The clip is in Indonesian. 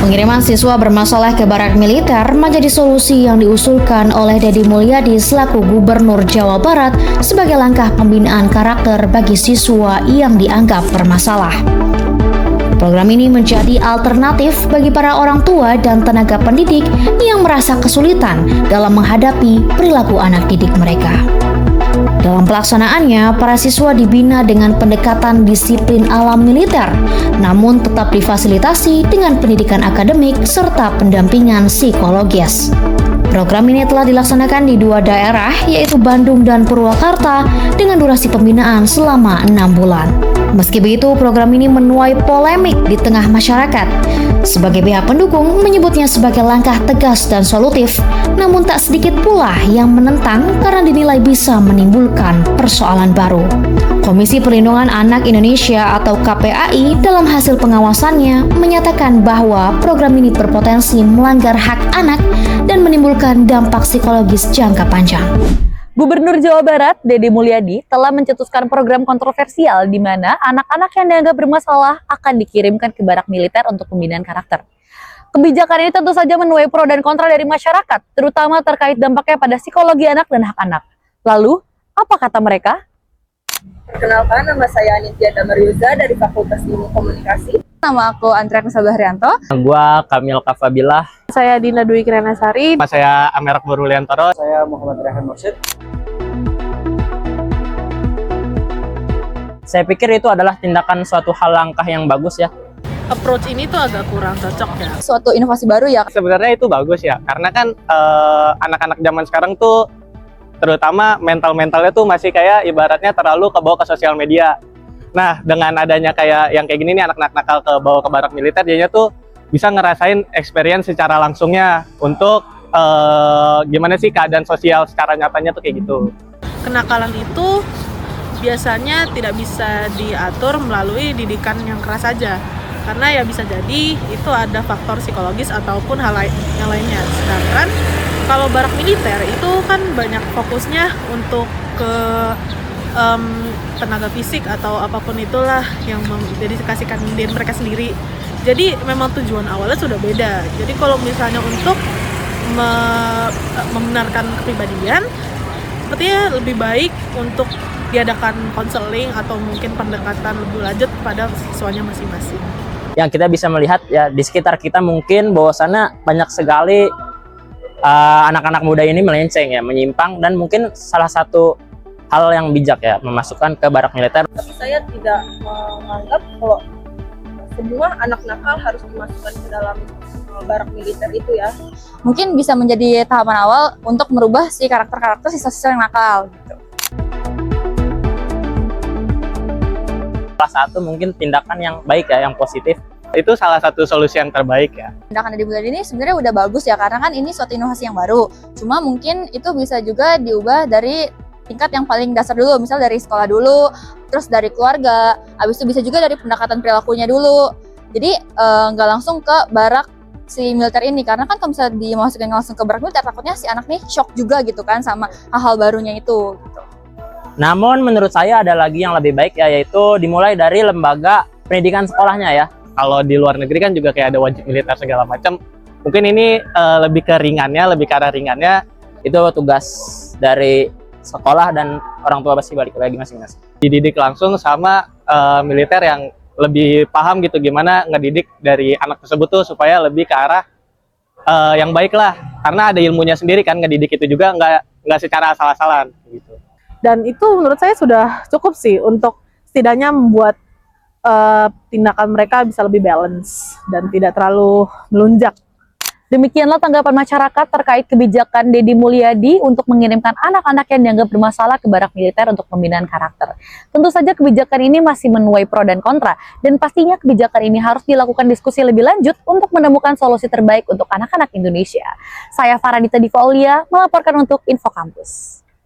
Pengiriman siswa bermasalah ke barak militer menjadi solusi yang diusulkan oleh Deddy Mulyadi selaku Gubernur Jawa Barat sebagai langkah pembinaan karakter bagi siswa yang dianggap bermasalah. Program ini menjadi alternatif bagi para orang tua dan tenaga pendidik yang merasa kesulitan dalam menghadapi perilaku anak didik mereka. Dalam pelaksanaannya, para siswa dibina dengan pendekatan disiplin alam militer, namun tetap difasilitasi dengan pendidikan akademik serta pendampingan psikologis. Program ini telah dilaksanakan di 2 daerah, yaitu Bandung dan Purwakarta, dengan durasi pembinaan selama 6 bulan. Meski begitu, program ini menuai polemik di tengah masyarakat. Sebagai pihak pendukung menyebutnya sebagai langkah tegas dan solutif, namun tak sedikit pula yang menentang karena dinilai bisa menimbulkan persoalan baru. Komisi Perlindungan Anak Indonesia atau KPAI dalam hasil pengawasannya menyatakan bahwa program ini berpotensi melanggar hak anak dan menimbulkan dampak psikologis jangka panjang. Gubernur Jawa Barat, Deddy Mulyadi, telah mencetuskan program kontroversial di mana anak-anak yang dianggap bermasalah akan dikirimkan ke barak militer untuk pembinaan karakter. Kebijakan ini tentu saja menuai pro dan kontra dari masyarakat, terutama terkait dampaknya pada psikologi anak dan hak anak. Lalu, apa kata mereka? Perkenalkan, nama saya Anindya Damaryuza dari Fakultas Ilmu Komunikasi. Nama aku Andrea Sabahrianto. Gua Kamil Kafabilah. Saya Dina Dwi Kiranasari. Saya Amerak Buruliantoro. Saya Muhammad Rehan Mursid. Saya pikir itu adalah tindakan suatu hal langkah yang bagus ya. Approach ini tuh agak kurang cocok ya. Suatu inovasi baru ya. Sebenarnya itu bagus ya, karena kan anak-anak zaman sekarang tuh terutama mentalnya tuh masih kayak ibaratnya terlalu kebawa ke sosial media. Nah, dengan adanya kayak yang kayak gini nih, anak-anak nakal kebawa ke barak militer, jadinya tuh bisa ngerasain experience secara langsungnya untuk gimana sih keadaan sosial secara nyatanya tuh kayak gitu. Kenakalan itu biasanya tidak bisa diatur melalui didikan yang keras saja. Karena ya bisa jadi itu ada faktor psikologis ataupun hal yang lainnya. Sedangkan kalau barak militer itu kan banyak fokusnya untuk ke tenaga fisik atau apapun itulah yang mendedikasikan diri mereka sendiri. Jadi memang tujuan awalnya sudah beda. Jadi kalau misalnya untuk membenarkan kepribadian, sepertinya lebih baik untuk diadakan konseling atau mungkin pendekatan lebih lanjut kepada siswanya masing-masing. Yang kita bisa melihat ya di sekitar kita mungkin bahwasannya banyak sekali anak-anak muda ini melenceng ya, menyimpang, dan mungkin salah satu hal yang bijak ya memasukkan ke barak militer. Tapi saya tidak menganggap kalau semua anak nakal harus dimasukkan ke dalam barak militer itu ya. Mungkin bisa menjadi tahapan awal untuk merubah si karakter-karakter siswa-siswa yang nakal gitu. Salah satu mungkin tindakan yang baik ya, yang positif. Itu salah satu solusi yang terbaik ya. Tindakan Deddy Mulyadi ini sebenarnya udah bagus ya, karena kan ini suatu inovasi yang baru. Cuma mungkin itu bisa juga diubah dari tingkat yang paling dasar dulu, misal dari sekolah dulu, terus dari keluarga, habis itu bisa juga dari pendekatan perilakunya dulu. Jadi nggak langsung ke barak si militer ini, karena kan kalau misalnya dimasukin langsung ke barak militer, takutnya si anak nih shock juga gitu kan sama hal-hal barunya itu. Gitu. Namun menurut saya ada lagi yang lebih baik ya, yaitu dimulai dari lembaga pendidikan sekolahnya ya. Kalau di luar negeri kan juga kayak ada wajib militer segala macam. Mungkin ini lebih ke ringannya, lebih ke arah ringannya. Itu tugas dari sekolah dan orang tua pasti balik lagi masing-masing. Dididik langsung sama militer yang lebih paham gitu gimana ngedidik dari anak tersebut tuh supaya lebih ke arah yang baik lah. Karena ada ilmunya sendiri kan, ngedidik itu juga nggak secara asal-asalan gitu. Dan itu menurut saya sudah cukup sih untuk setidaknya membuat tindakan mereka bisa lebih balance dan tidak terlalu melunjak. Demikianlah tanggapan masyarakat terkait kebijakan Deddy Mulyadi untuk mengirimkan anak-anak yang dianggap bermasalah ke barak militer untuk pembinaan karakter. Tentu saja kebijakan ini masih menuai pro dan kontra, dan pastinya kebijakan ini harus dilakukan diskusi lebih lanjut untuk menemukan solusi terbaik untuk anak-anak Indonesia. Saya Faradita Diva Aulia melaporkan untuk Info Kampus.